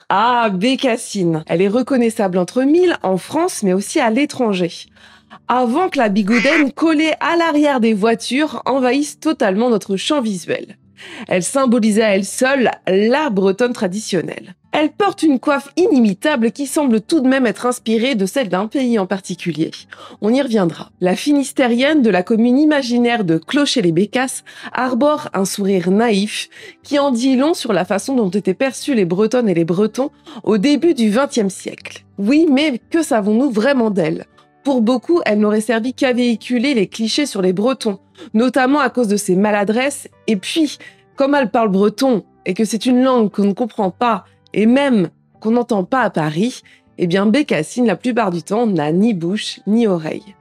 Ah, Bécassine. Elle est reconnaissable entre mille en France, mais aussi à l'étranger. Avant que la bigoudaine collée à l'arrière des voitures envahisse totalement notre champ visuel. Elle symbolisait à elle seule la bretonne traditionnelle. Elle porte une coiffe inimitable qui semble tout de même être inspirée de celle d'un pays en particulier. On y reviendra. La Finistérienne de la commune imaginaire de Clocher-les-Bécasses arbore un sourire naïf qui en dit long sur la façon dont étaient perçus les Bretonnes et les Bretons au début du XXe siècle. Oui, mais que savons-nous vraiment d'elle ? Pour beaucoup, elle n'aurait servi qu'à véhiculer les clichés sur les Bretons, notamment à cause de ses maladresses. Et puis, comme elle parle breton et que c'est une langue qu'on ne comprend pas et même qu'on n'entend pas à Paris, eh bien Bécassine, la plupart du temps, n'a ni bouche ni oreille.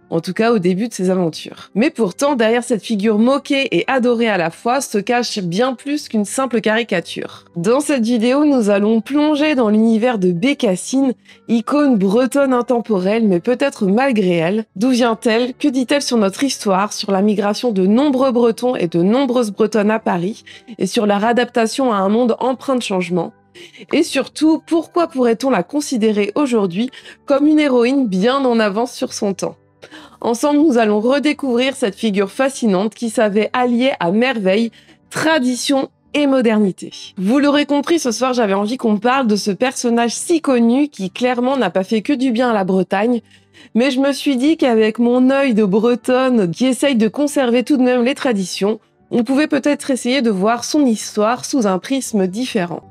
En tout cas au début de ses aventures. Mais pourtant, derrière cette figure moquée et adorée à la fois, se cache bien plus qu'une simple caricature. Dans cette vidéo, nous allons plonger dans l'univers de Bécassine, icône bretonne intemporelle, mais peut-être malgré elle. D'où vient-elle? Que dit-elle sur notre histoire, sur la migration de nombreux Bretons et de nombreuses Bretonnes à Paris, et sur leur adaptation à un monde empreint de changement? Et surtout, pourquoi pourrait-on la considérer aujourd'hui comme une héroïne bien en avance sur son temps? Ensemble, nous allons redécouvrir cette figure fascinante qui savait allier à merveille tradition et modernité. Vous l'aurez compris, ce soir, j'avais envie qu'on parle de ce personnage si connu qui clairement n'a pas fait que du bien à la Bretagne, mais je me suis dit qu'avec mon œil de bretonne qui essaye de conserver tout de même les traditions, on pouvait peut-être essayer de voir son histoire sous un prisme différent.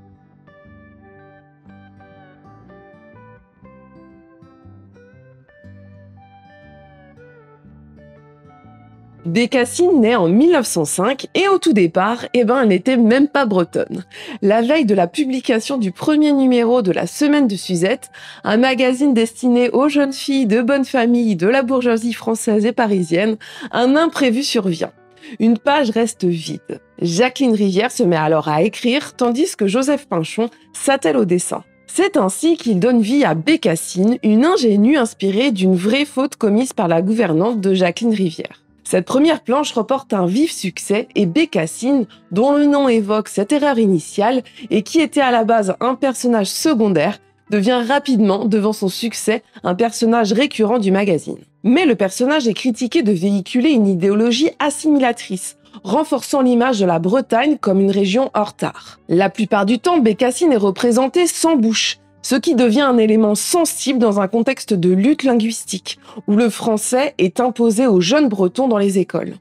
Bécassine naît en 1905 et au tout départ, elle n'était même pas bretonne. La veille de la publication du premier numéro de la Semaine de Suzette, un magazine destiné aux jeunes filles de bonne famille de la bourgeoisie française et parisienne, un imprévu survient. Une page reste vide. Jacqueline Rivière se met alors à écrire, tandis que Joseph Pinchon s'attelle au dessin. C'est ainsi qu'il donne vie à Bécassine, une ingénue inspirée d'une vraie faute commise par la gouvernante de Jacqueline Rivière. Cette première planche reporte un vif succès et Bécassine, dont le nom évoque cette erreur initiale et qui était à la base un personnage secondaire, devient rapidement, devant son succès, un personnage récurrent du magazine. Mais le personnage est critiqué de véhiculer une idéologie assimilatrice, renforçant l'image de la Bretagne comme une région hors tard. La plupart du temps, Bécassine est représentée sans bouche, ce qui devient un élément sensible dans un contexte de lutte linguistique, où le français est imposé aux jeunes Bretons dans les écoles.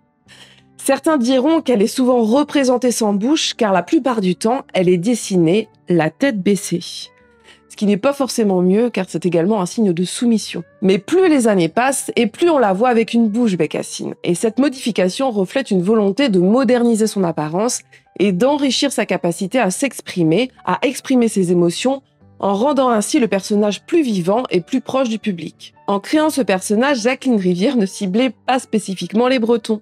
Certains diront qu'elle est souvent représentée sans bouche, car la plupart du temps, elle est dessinée la tête baissée. Ce qui n'est pas forcément mieux, car c'est également un signe de soumission. Mais plus les années passent, et plus on la voit avec une bouche Bécassine. Et cette modification reflète une volonté de moderniser son apparence et d'enrichir sa capacité à s'exprimer, à exprimer ses émotions, en rendant ainsi le personnage plus vivant et plus proche du public. En créant ce personnage, Jacqueline Rivière ne ciblait pas spécifiquement les Bretons,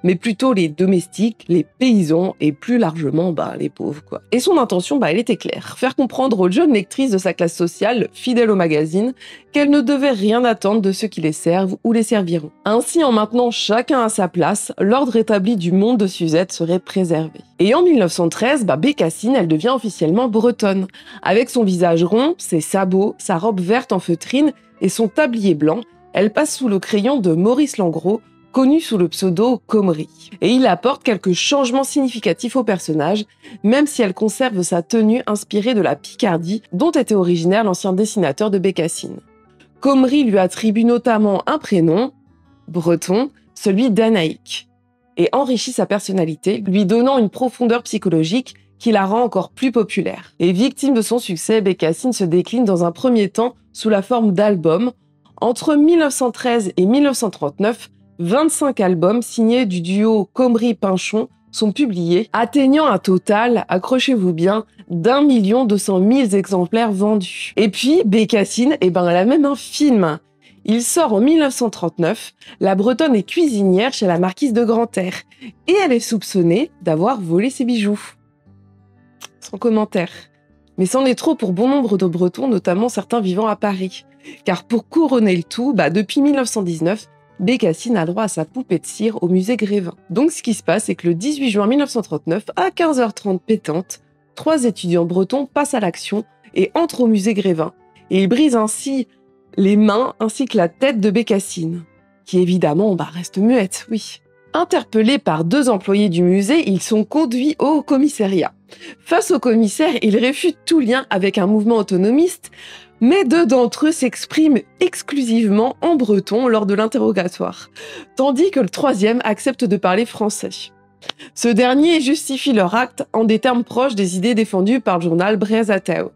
mais plutôt les domestiques, les paysans et plus largement les pauvres quoi. Et son intention, elle était claire, faire comprendre aux jeunes lectrices de sa classe sociale, fidèles au magazine, qu'elles ne devaient rien attendre de ceux qui les servent ou les serviront. Ainsi, en maintenant chacun à sa place, l'ordre établi du monde de Suzette serait préservé. Et en 1913, Bécassine, elle devient officiellement bretonne, avec son visage rond, ses sabots, sa robe verte en feutrine et son tablier blanc, elle passe sous le crayon de Maurice Langros, connu sous le pseudo Comrie. Et il apporte quelques changements significatifs au personnage, même si elle conserve sa tenue inspirée de la Picardie dont était originaire l'ancien dessinateur de Bécassine. Comrie lui attribue notamment un prénom, breton, celui d'Anaïque, et enrichit sa personnalité, lui donnant une profondeur psychologique qui la rend encore plus populaire. Et victime de son succès, Bécassine se décline dans un premier temps sous la forme d'albums. Entre 1913 et 1939, 25 albums signés du duo Comrie-Pinchon sont publiés, atteignant un total, accrochez-vous bien, d'1 200 000 exemplaires vendus. Et puis, Bécassine, elle a même un film. Il sort en 1939, la Bretonne est cuisinière chez la marquise de Grantaire, et elle est soupçonnée d'avoir volé ses bijoux. Sans commentaire. Mais c'en est trop pour bon nombre de Bretons, notamment certains vivant à Paris. Car pour couronner le tout, depuis 1919, Bécassine a droit à sa poupée de cire au musée Grévin. Donc ce qui se passe, c'est que le 18 juin 1939, à 15h30 pétante, 3 étudiants bretons passent à l'action et entre au musée Grévin. Et il brise ainsi les mains ainsi que la tête de Bécassine, qui évidemment reste muette, oui. Interpellés par 2 employés du musée, ils sont conduits au commissariat. Face au commissaire, ils réfutent tout lien avec un mouvement autonomiste, mais 2 d'entre eux s'expriment exclusivement en breton lors de l'interrogatoire, tandis que le 3e accepte de parler français. Ce dernier justifie leur acte en des termes proches des idées défendues par le journal Brezateo,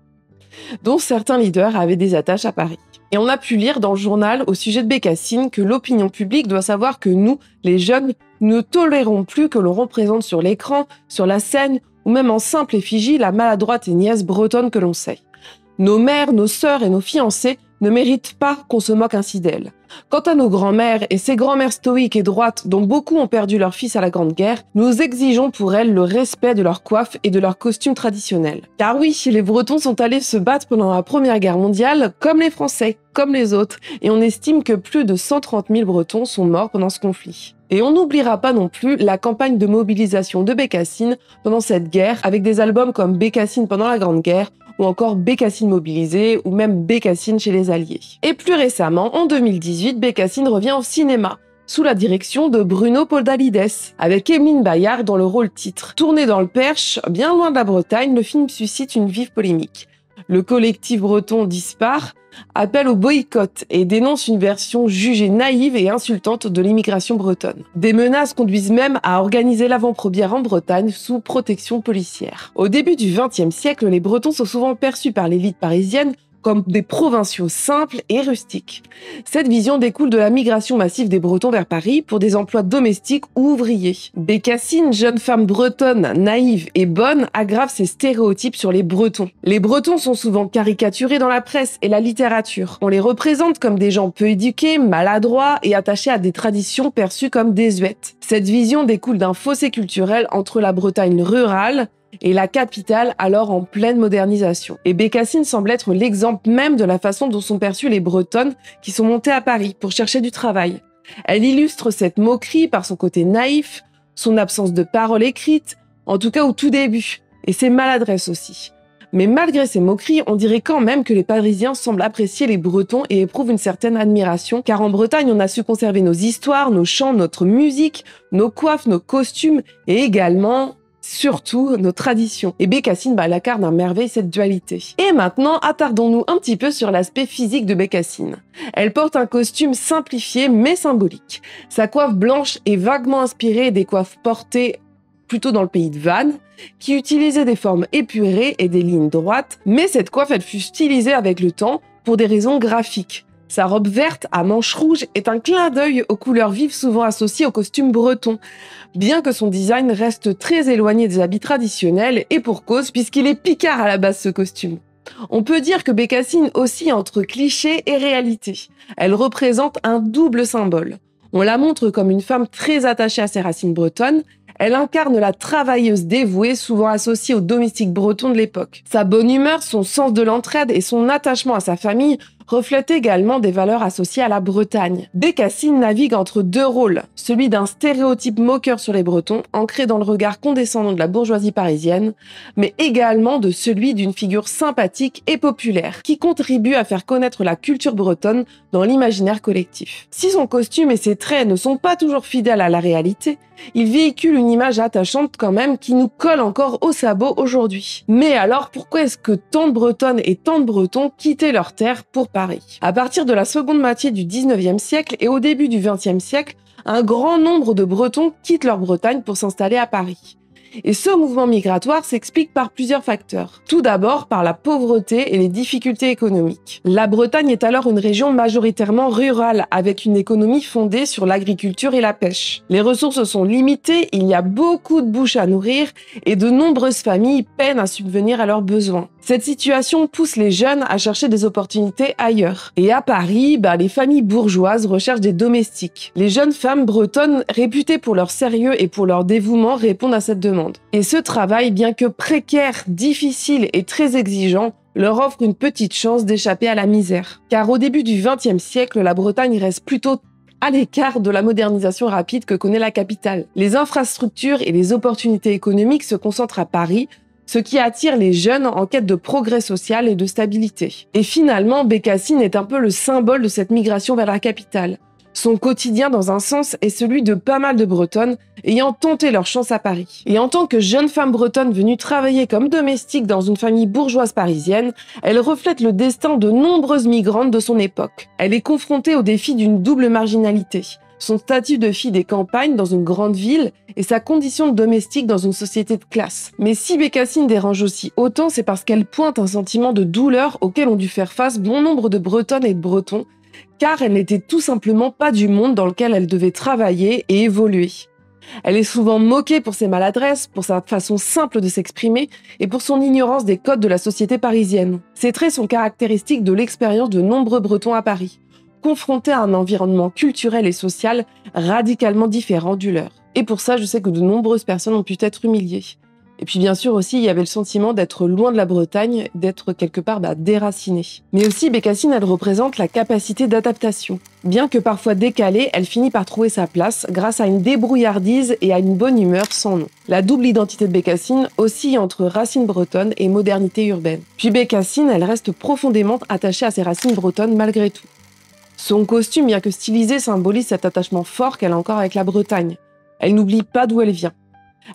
dont certains leaders avaient des attaches à Paris. Et on a pu lire dans le journal au sujet de Bécassine que l'opinion publique doit savoir que nous, les jeunes, ne tolérons plus que l'on représente sur l'écran, sur la scène ou même en simple effigie la maladroite et niaise bretonne que l'on sait. Nos mères, nos sœurs et nos fiancées ne méritent pas qu'on se moque ainsi d'elles. Quant à nos grands-mères et ces grands-mères stoïques et droites dont beaucoup ont perdu leur fils à la Grande Guerre, nous exigeons pour elles le respect de leur coiffe et de leurs costumes traditionnels. Car oui, les Bretons sont allés se battre pendant la Première Guerre mondiale comme les Français, comme les autres, et on estime que plus de 130 000 Bretons sont morts pendant ce conflit. Et on n'oubliera pas non plus la campagne de mobilisation de Bécassine pendant cette guerre, avec des albums comme Bécassine pendant la Grande Guerre, ou encore Bécassine mobilisée, ou même Bécassine chez les Alliés. Et plus récemment, en 2018, Bécassine revient au cinéma, sous la direction de Bruno Podalides, avec Emeline Bayard dans le rôle titre. Tourné dans le Perche, bien loin de la Bretagne, le film suscite une vive polémique. Le collectif breton Dispar appelle au boycott et dénonce une version jugée naïve et insultante de l'immigration bretonne. Des menaces conduisent même à organiser l'avant-première en Bretagne sous protection policière. Au début du XXe siècle, les Bretons sont souvent perçus par l'élite parisienne comme des provinciaux simples et rustiques. Cette vision découle de la migration massive des Bretons vers Paris pour des emplois domestiques ou ouvriers. Bécassine, jeune femme bretonne, naïve et bonne, aggrave ces stéréotypes sur les Bretons. Les Bretons sont souvent caricaturés dans la presse et la littérature. On les représente comme des gens peu éduqués, maladroits et attachés à des traditions perçues comme désuètes. Cette vision découle d'un fossé culturel entre la Bretagne rurale et la capitale alors en pleine modernisation. Et Bécassine semble être l'exemple même de la façon dont sont perçues les Bretonnes qui sont montées à Paris pour chercher du travail. Elle illustre cette moquerie par son côté naïf, son absence de parole écrite, en tout cas au tout début, et ses maladresses aussi. Mais malgré ces moqueries, on dirait quand même que les Parisiens semblent apprécier les Bretons et éprouvent une certaine admiration, car en Bretagne, on a su conserver nos histoires, nos chants, notre musique, nos coiffes, nos costumes, et également surtout nos traditions. Et Bécassine incarne à merveille cette dualité. Et maintenant, attardons-nous un petit peu sur l'aspect physique de Bécassine. Elle porte un costume simplifié mais symbolique. Sa coiffe blanche est vaguement inspirée des coiffes portées plutôt dans le pays de Vannes, qui utilisaient des formes épurées et des lignes droites, mais cette coiffe, elle fut stylisée avec le temps pour des raisons graphiques. Sa robe verte à manches rouges est un clin d'œil aux couleurs vives souvent associées au costume breton, bien que son design reste très éloigné des habits traditionnels, et pour cause, puisqu'il est picard à la base ce costume. On peut dire que Bécassine oscille entre cliché et réalité. Elle représente un double symbole. On la montre comme une femme très attachée à ses racines bretonnes. Elle incarne la travailleuse dévouée, souvent associée aux domestiques bretons de l'époque. Sa bonne humeur, son sens de l'entraide et son attachement à sa famille reflètent également des valeurs associées à la Bretagne. Bécassine navigue entre 2 rôles, celui d'un stéréotype moqueur sur les Bretons, ancré dans le regard condescendant de la bourgeoisie parisienne, mais également de celui d'une figure sympathique et populaire, qui contribue à faire connaître la culture bretonne dans l'imaginaire collectif. Si son costume et ses traits ne sont pas toujours fidèles à la réalité, il véhicule une image attachante quand même qui nous colle encore au sabot aujourd'hui. Mais alors, pourquoi est-ce que tant de Bretonnes et tant de Bretons quittaient leur terre pour Paris? À partir de la seconde moitié du 19e siècle et au début du 20e siècle, un grand nombre de Bretons quittent leur Bretagne pour s'installer à Paris. Et ce mouvement migratoire s'explique par plusieurs facteurs. Tout d'abord par la pauvreté et les difficultés économiques. La Bretagne est alors une région majoritairement rurale, avec une économie fondée sur l'agriculture et la pêche. Les ressources sont limitées, il y a beaucoup de bouches à nourrir et de nombreuses familles peinent à subvenir à leurs besoins. Cette situation pousse les jeunes à chercher des opportunités ailleurs. Et à Paris, les familles bourgeoises recherchent des domestiques. Les jeunes femmes bretonnes, réputées pour leur sérieux et pour leur dévouement, répondent à cette demande. Et ce travail, bien que précaire, difficile et très exigeant, leur offre une petite chance d'échapper à la misère. Car au début du XXe siècle, la Bretagne reste plutôt à l'écart de la modernisation rapide que connaît la capitale. Les infrastructures et les opportunités économiques se concentrent à Paris, ce qui attire les jeunes en quête de progrès social et de stabilité. Et finalement, Bécassine est un peu le symbole de cette migration vers la capitale. Son quotidien, dans un sens, est celui de pas mal de Bretonnes ayant tenté leur chance à Paris. Et en tant que jeune femme bretonne venue travailler comme domestique dans une famille bourgeoise parisienne, elle reflète le destin de nombreuses migrantes de son époque. Elle est confrontée au défi d'une double marginalité. Son statut de fille des campagnes dans une grande ville et sa condition de domestique dans une société de classe. Mais si Bécassine dérange aussi autant, c'est parce qu'elle pointe un sentiment de douleur auquel ont dû faire face bon nombre de Bretonnes et de Bretons, car elle n'était tout simplement pas du monde dans lequel elle devait travailler et évoluer. Elle est souvent moquée pour ses maladresses, pour sa façon simple de s'exprimer et pour son ignorance des codes de la société parisienne. Ces traits sont caractéristiques de l'expérience de nombreux Bretons à Paris, confrontés à un environnement culturel et social radicalement différent du leur. Et pour ça, je sais que de nombreuses personnes ont pu être humiliées. Et puis bien sûr aussi, il y avait le sentiment d'être loin de la Bretagne, d'être quelque part déracinée. Mais aussi, Bécassine, elle représente la capacité d'adaptation. Bien que parfois décalée, elle finit par trouver sa place grâce à une débrouillardise et à une bonne humeur sans nom. La double identité de Bécassine oscille entre racines bretonnes et modernité urbaine. Puis Bécassine, elle reste profondément attachée à ses racines bretonnes malgré tout. Son costume, bien que stylisé, symbolise cet attachement fort qu'elle a encore avec la Bretagne. Elle n'oublie pas d'où elle vient.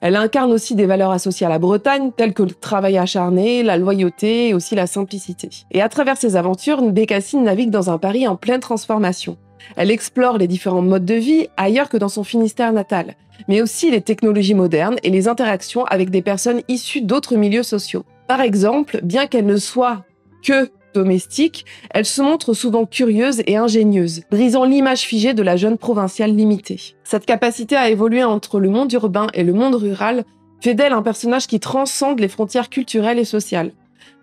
Elle incarne aussi des valeurs associées à la Bretagne, telles que le travail acharné, la loyauté et aussi la simplicité. Et à travers ses aventures, Bécassine navigue dans un Paris en pleine transformation. Elle explore les différents modes de vie ailleurs que dans son Finistère natal, mais aussi les technologies modernes et les interactions avec des personnes issues d'autres milieux sociaux. Par exemple, bien qu'elle ne soit que domestique, elle se montre souvent curieuse et ingénieuse, brisant l'image figée de la jeune provinciale limitée. Cette capacité à évoluer entre le monde urbain et le monde rural fait d'elle un personnage qui transcende les frontières culturelles et sociales.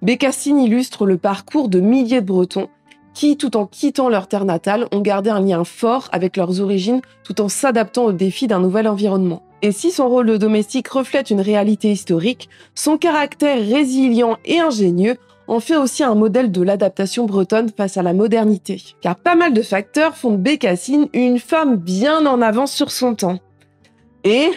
Bécassine illustre le parcours de milliers de Bretons qui, tout en quittant leur terre natale, ont gardé un lien fort avec leurs origines tout en s'adaptant aux défis d'un nouvel environnement. Et si son rôle de domestique reflète une réalité historique, son caractère résilient et ingénieux en fait aussi un modèle de l'adaptation bretonne face à la modernité. Car pas mal de facteurs font de Bécassine une femme bien en avance sur son temps. Et,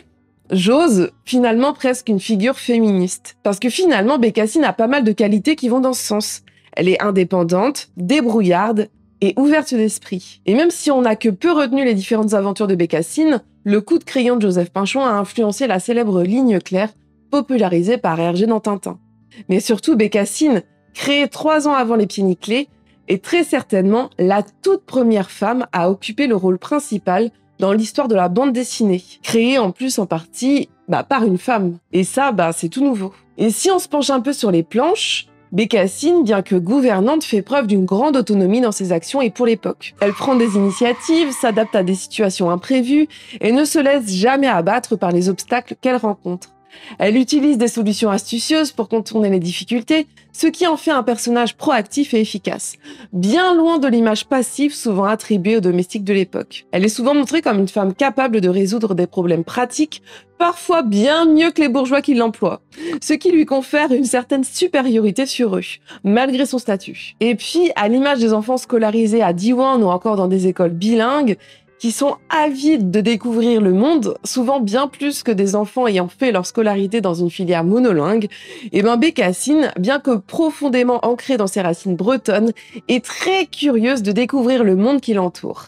j'ose, finalement presque une figure féministe. Parce que finalement, Bécassine a pas mal de qualités qui vont dans ce sens. Elle est indépendante, débrouillarde et ouverte d'esprit. Et même si on n'a que peu retenu les différentes aventures de Bécassine, le coup de crayon de Joseph Pinchon a influencé la célèbre ligne claire popularisée par Hergé dans Tintin. Mais surtout, Bécassine, créée 3 ans avant Les Pieds Nickelés, est très certainement la toute première femme à occuper le rôle principal dans l'histoire de la bande dessinée, créée en plus en partie par une femme. Et ça, c'est tout nouveau. Et si on se penche un peu sur les planches, Bécassine, bien que gouvernante, fait preuve d'une grande autonomie dans ses actions et pour l'époque. Elle prend des initiatives, s'adapte à des situations imprévues et ne se laisse jamais abattre par les obstacles qu'elle rencontre. Elle utilise des solutions astucieuses pour contourner les difficultés, ce qui en fait un personnage proactif et efficace, bien loin de l'image passive souvent attribuée aux domestiques de l'époque. Elle est souvent montrée comme une femme capable de résoudre des problèmes pratiques, parfois bien mieux que les bourgeois qui l'emploient, ce qui lui confère une certaine supériorité sur eux, malgré son statut. Et puis, à l'image des enfants scolarisés à Diwan ou encore dans des écoles bilingues, qui sont avides de découvrir le monde, souvent bien plus que des enfants ayant fait leur scolarité dans une filière monolingue, Bécassine, bien que profondément ancrée dans ses racines bretonnes, est très curieuse de découvrir le monde qui l'entoure.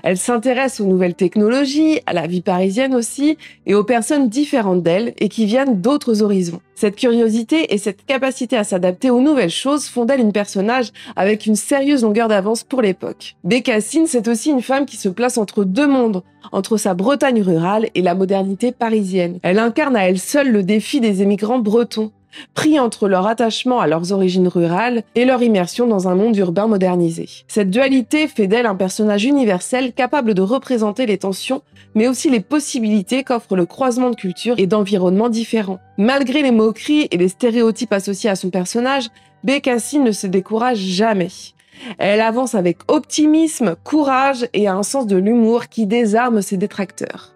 Elle s'intéresse aux nouvelles technologies, à la vie parisienne aussi, et aux personnes différentes d'elle et qui viennent d'autres horizons. Cette curiosité et cette capacité à s'adapter aux nouvelles choses font d'elle une personnage avec une sérieuse longueur d'avance pour l'époque. Bécassine, c'est aussi une femme qui se place entre deux mondes, entre sa Bretagne rurale et la modernité parisienne. Elle incarne à elle seule le défi des émigrants bretons, pris entre leur attachement à leurs origines rurales et leur immersion dans un monde urbain modernisé. Cette dualité fait d'elle un personnage universel capable de représenter les tensions, mais aussi les possibilités qu'offre le croisement de cultures et d'environnements différents. Malgré les moqueries et les stéréotypes associés à son personnage, Bécassine ne se décourage jamais. Elle avance avec optimisme, courage et un sens de l'humour qui désarme ses détracteurs.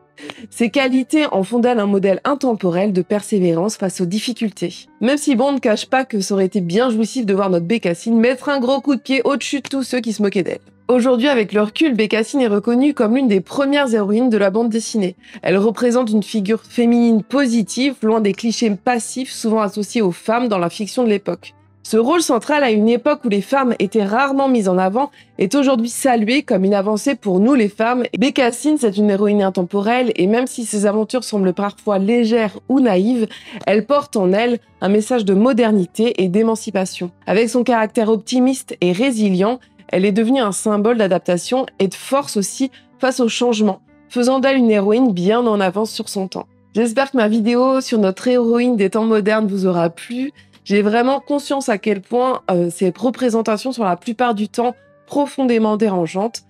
Ces qualités en font d'elle un modèle intemporel de persévérance face aux difficultés. Même si on ne cache pas que ça aurait été bien jouissif de voir notre Bécassine mettre un gros coup de pied au-dessus de tous ceux qui se moquaient d'elle. Aujourd'hui, avec le recul, Bécassine est reconnue comme l'une des premières héroïnes de la bande dessinée. Elle représente une figure féminine positive, loin des clichés passifs souvent associés aux femmes dans la fiction de l'époque. Ce rôle central à une époque où les femmes étaient rarement mises en avant est aujourd'hui salué comme une avancée pour nous les femmes. Bécassine, c'est une héroïne intemporelle et même si ses aventures semblent parfois légères ou naïves, elle porte en elle un message de modernité et d'émancipation. Avec son caractère optimiste et résilient, elle est devenue un symbole d'adaptation et de force aussi face au changement, faisant d'elle une héroïne bien en avance sur son temps. J'espère que ma vidéo sur notre héroïne des temps modernes vous aura plu. J'ai vraiment conscience à quel point ces représentations sont la plupart du temps profondément dérangeantes.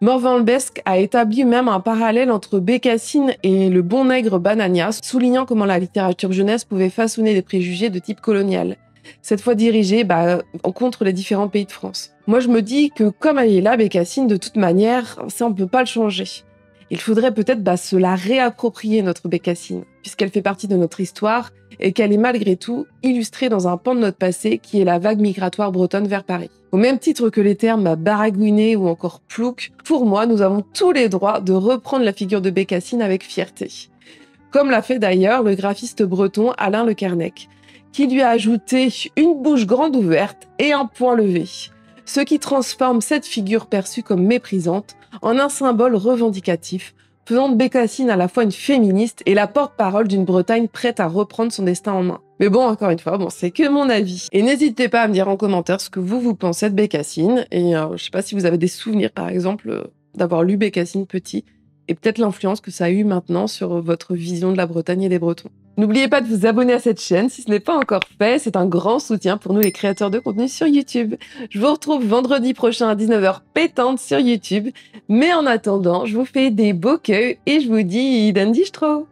Morvan Lebesgue a établi même un parallèle entre Bécassine et le bon nègre Banania, soulignant comment la littérature jeunesse pouvait façonner des préjugés de type colonial, cette fois dirigée contre les différents pays de France. Moi je me dis que comme elle est là, Bécassine, de toute manière, ça on peut pas le changer. Il faudrait peut-être se la réapproprier, notre Bécassine, puisqu'elle fait partie de notre histoire et qu'elle est malgré tout illustrée dans un pan de notre passé qui est la vague migratoire bretonne vers Paris. Au même titre que les termes baragouiné ou encore plouc, pour moi, nous avons tous les droits de reprendre la figure de Bécassine avec fierté. Comme l'a fait d'ailleurs le graphiste breton Alain Le Kernec, qui lui a ajouté une bouche grande ouverte et un poing levé, ce qui transforme cette figure perçue comme méprisante en un symbole revendicatif, faisant de Bécassine à la fois une féministe et la porte-parole d'une Bretagne prête à reprendre son destin en main. Mais bon, encore une fois, c'est que mon avis. Et n'hésitez pas à me dire en commentaire ce que vous pensez de Bécassine. Et je sais pas si vous avez des souvenirs, par exemple, d'avoir lu Bécassine petit, et peut-être l'influence que ça a eu maintenant sur votre vision de la Bretagne et des Bretons. N'oubliez pas de vous abonner à cette chaîne si ce n'est pas encore fait, c'est un grand soutien pour nous les créateurs de contenu sur YouTube. Je vous retrouve vendredi prochain à 19h pétante sur YouTube, mais en attendant, je vous fais des beaux queues et je vous dis Dandi Stro.